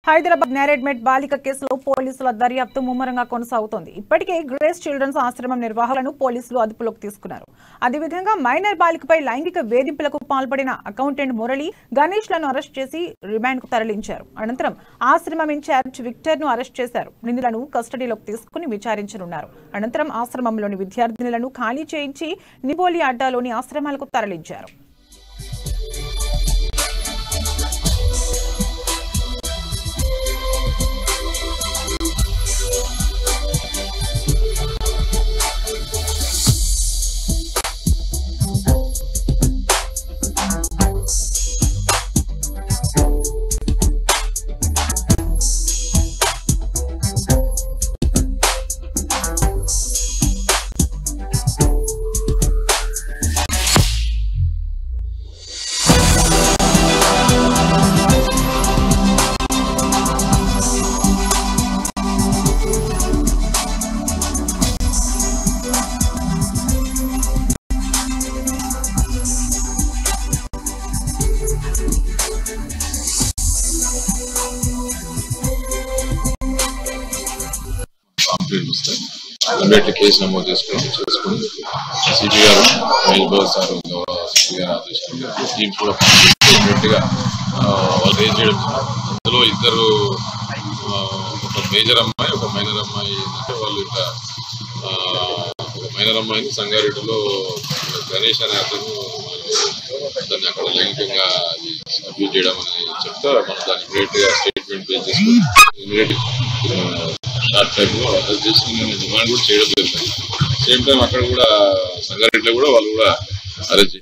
హైదరాబాద్ నేరేడ్మెట్ బాలిక కేసులో పోలీసుల దర్యాప్తు ముమ్మరంగా కొనసాగుతోంది. ఇప్పటికే గ్రేస్ చిల్డ్రన్స్ ఆశ్రమం నిర్వాహకులను పోలీసులు అదుపులోకి తీసుకున్నారు. అదేవిధంగా మైనర్ బాలికపై లైంగిక వేధింపులకు పాల్పడిన అకౌంటెంట్ మురళి, గణేష్లను అరెస్ట్ చేసి రిమాండ్కు తరలించారు. అనంతరం ఆశ్రమం ఇన్ఛార్జ్ విక్టర్ను అరెస్ట్ చేశారు. నిందితులను కస్టడీలోకి తీసుకుని విచారించనున్నారు. అనంతరం ఆశ్రమంలోని విద్యార్థినులను ఖాళీ చేయించి నిబోలి అడ్డాలోని ఆశ్రమాలకు తరలించారు. కేసు నమోదు చేసుకుని సిపి గారు మహేష్ బాబు సార్ సిపి గారు ఆదేశించారు. టీమ్ కూడా గా వాళ్ళు రేజ్ చేయడం. అందులో ఇద్దరు, ఒక మేజర్ అమ్మాయి, ఒక మైనర్ అమ్మాయి. ఏంటంటే వాళ్ళు ఇంకా ఒక మైనర్ అమ్మాయిని సంగారెడ్డిలో గణేష్ అనే అతను దాన్ని అక్కడ లైంగికంగా అబ్యూజ్ చేయడం అని చెప్తే మనం దాన్ని ఇమీడియట్ గా స్టేట్మెంట్ పే చేసుకుని ఇమీడియట్ షార్ట్ టైమ్ లో అరెస్ట్ చేసి డిమాండ్ కూడా చేయడం జరుగుతుంది. సేమ్ టైం అక్కడ కూడా సంగారెడ్డిలో కూడా వాళ్ళు కూడా అరెస్ట్